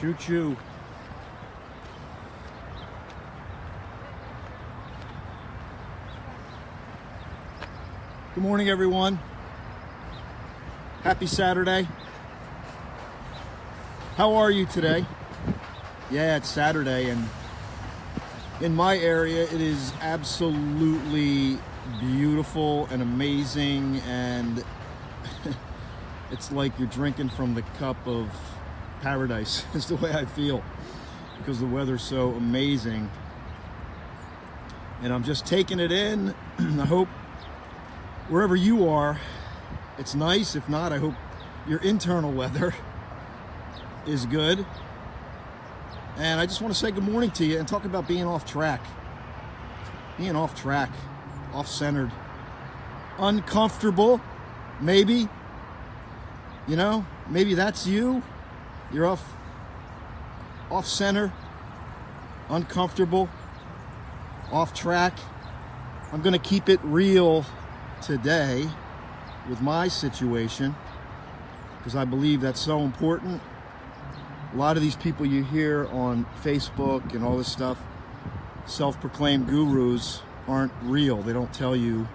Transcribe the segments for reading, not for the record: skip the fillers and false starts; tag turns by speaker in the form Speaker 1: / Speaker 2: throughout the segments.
Speaker 1: Choo choo. Good morning, everyone. Happy Saturday. How are you today? Yeah, it's Saturday, and in my area, it is absolutely beautiful and amazing, and it's like you're drinking from the cup of paradise, is the way I feel, because the weather's so amazing. And I'm just taking it in. I hope wherever you are, it's nice. If not, I hope your internal weather is good. And I just want to say good morning to you and talk about being off track. Being off track, off-centered, uncomfortable, maybe. You know, maybe that's you. You're off-center, uncomfortable, off track. I'm going to keep it real today with my situation because I believe that's so important. A lot of these people you hear on Facebook and all this stuff, self-proclaimed gurus, aren't real. They don't tell you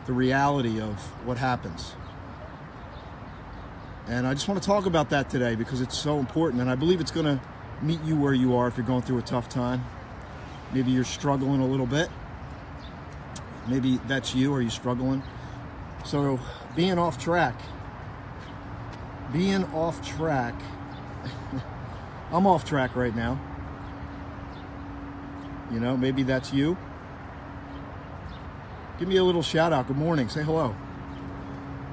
Speaker 1: the reality of what happens. And I just want to talk about that today because it's so important, and I believe it's going to meet you where you are if you're going through a tough time. Maybe you're struggling a little bit. Maybe that's you. Are you struggling? So being off track. Being off track. I'm off track right now. You know, maybe that's you. Give me a little shout out. Good morning. Say hello.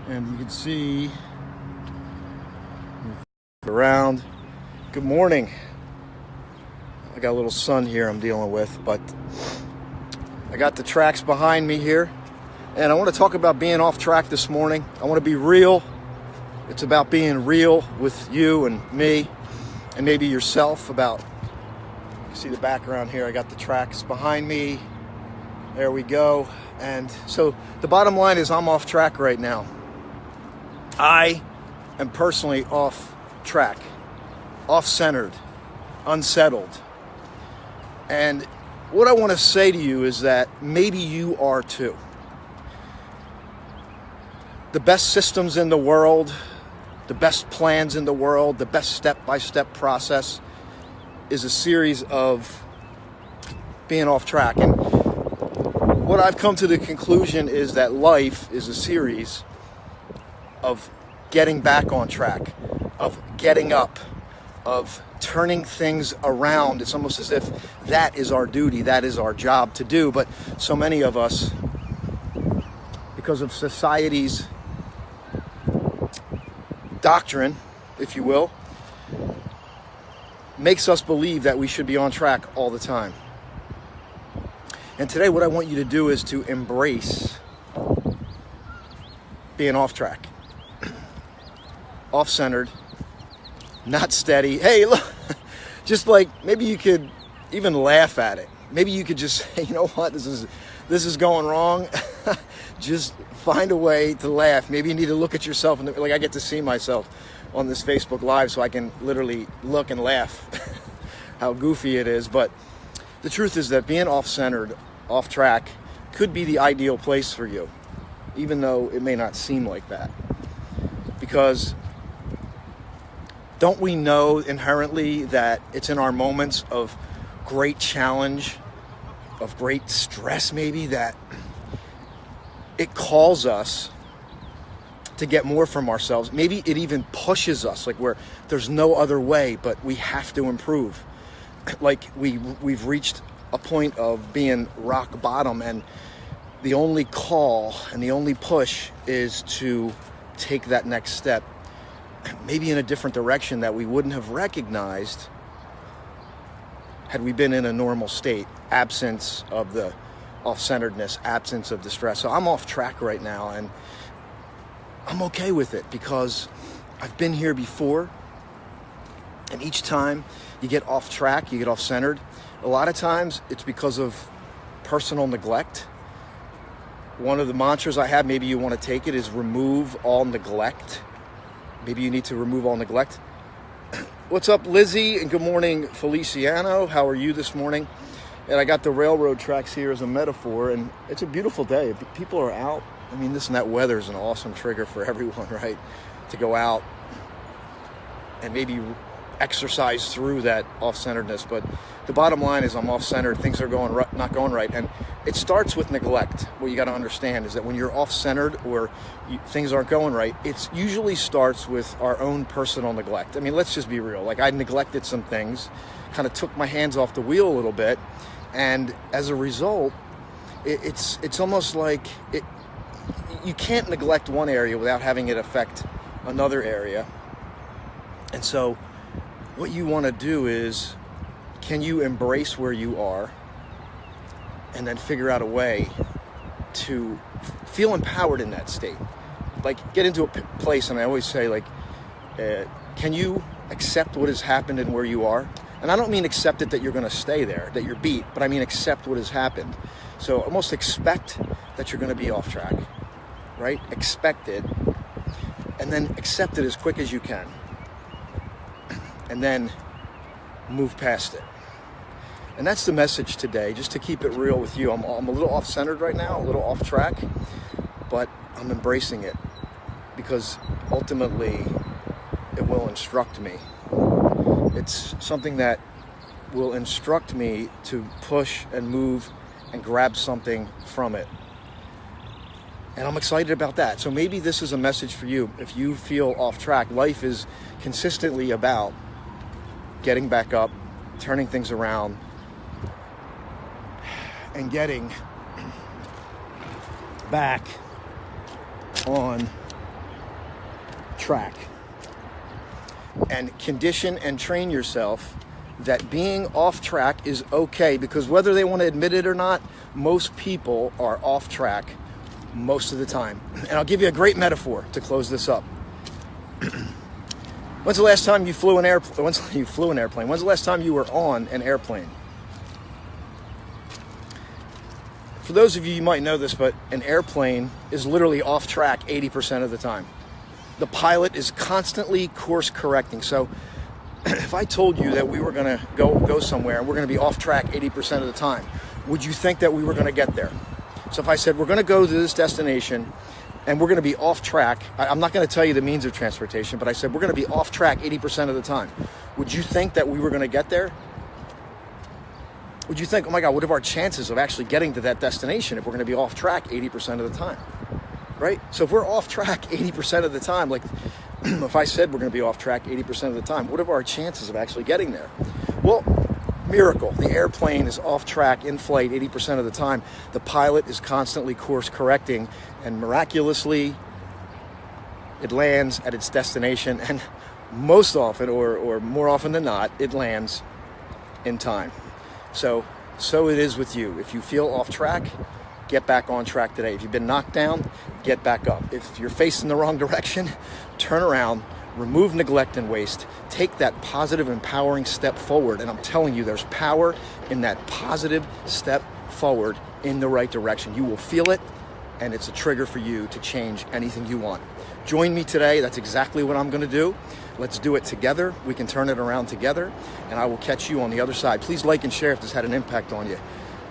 Speaker 1: And you can see around. Good morning. I got a little sun here I'm dealing with, but I got the tracks behind me here, and I want to talk about being off track this morning. I want to be real. It's about being real with you and me and maybe yourself. About, you see the background here, I got the tracks behind me. There we go. And so the bottom line is I'm off track right now. I am personally off track, off-centered, unsettled. And what I want to say to you is that maybe you are too. The best systems in the world, the best plans in the world, the best step-by-step process is a series of being off track. And what I've come to the conclusion is that life is a series of getting back on track, of getting up, of turning things around. It's almost as if that is our duty, that is our job to do. But so many of us, because of society's doctrine, if you will, makes us believe that we should be on track all the time. And today what I want you to do is to embrace being off track, off-centered, not steady. Hey, look, just like maybe you could even laugh at it. Maybe you could just say, you know what, this is going wrong. Just find a way to laugh. Maybe you need to look at yourself, and like I get to see myself on this Facebook Live, so I can literally look and laugh how goofy it is. But the truth is that being off-centered, off track, could be the ideal place for you, even though it may not seem like that. Because don't we know inherently that it's in our moments of great challenge, of great stress maybe, that it calls us to get more from ourselves. Maybe it even pushes us, like where there's no other way, but we have to improve. Like we've reached a point of being rock bottom, and the only call and the only push is to take that next step, maybe in a different direction that we wouldn't have recognized had we been in a normal state, absence of the off-centeredness, absence of the stress. So I'm off track right now, and I'm okay with it because I've been here before, and each time you get off track, you get off-centered, a lot of times it's because of personal neglect. One of the mantras I have, maybe you want to take it, is remove all neglect. Maybe you need to remove all neglect. What's up, Lizzie? And good morning, Feliciano. How are you this morning? And I got the railroad tracks here as a metaphor, and it's a beautiful day. People are out. I mean, this and that weather is an awesome trigger for everyone, right? To go out and maybe exercise through that off-centeredness. But the bottom line is I'm off-centered. Things are not going right. And it starts with neglect. What you got to understand is that when you're off-centered or things aren't going right, it usually starts with our own personal neglect. I mean, let's just be real. Like, I neglected some things, kind of took my hands off the wheel a little bit. And as a result, it's almost like you can't neglect one area without having it affect another area. And so what you want to do is, can you embrace where you are and then figure out a way to feel empowered in that state? Like, get into a place, and I always say, like, can you accept what has happened and where you are? And I don't mean accept it that you're going to stay there, that you're beat, but I mean accept what has happened. So almost expect that you're going to be off track, right? Expect it, and then accept it as quick as you can. And then move past it. And that's the message today, just to keep it real with you. I'm a little off-centered right now, a little off track, but I'm embracing it because ultimately it will instruct me. It's something that will instruct me to push and move and grab something from it. And I'm excited about that. So maybe this is a message for you. If you feel off track, life is consistently about getting back up, turning things around, and getting back on track. And condition and train yourself that being off track is okay, because whether they want to admit it or not, most people are off track most of the time. And I'll give you a great metaphor to close this up. When's the last time you flew an airplane? When's the last time you were on an airplane? For those of you, you might know this, but an airplane is literally off track 80% of the time. The pilot is constantly course correcting. So if I told you that we were going to go somewhere and we're going to be off track 80% of the time, would you think that we were going to get there? So if I said we're going to go to this destination and we're going to be off track, I'm not going to tell you the means of transportation, but I said we're going to be off track 80% of the time. Would you think that we were going to get there? Would you think, oh my God, what are our chances of actually getting to that destination if we're going to be off track 80% of the time? Right? So if we're off track 80% of the time, like if I said we're going to be off track 80% of the time, what are our chances of actually getting there? Well, miracle. The airplane is off track in flight 80% of the time. The pilot is constantly course correcting, and miraculously it lands at its destination, and most often or more often than not, it lands in time. So it is with you. If you feel off track, get back on track today. If you've been knocked down, get back up. If you're facing the wrong direction, turn around, remove neglect and waste, take that positive, empowering step forward. And I'm telling you, there's power in that positive step forward in the right direction. You will feel it, and it's a trigger for you to change anything you want. Join me today. That's exactly what I'm going to do. Let's do it together. We can turn it around together, and I will catch you on the other side. Please like and share if this had an impact on you.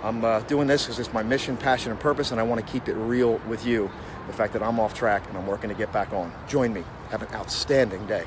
Speaker 1: I'm doing this because it's my mission, passion, and purpose, and I want to keep it real with you. The fact that I'm off track and I'm working to get back on. Join me. Have an outstanding day.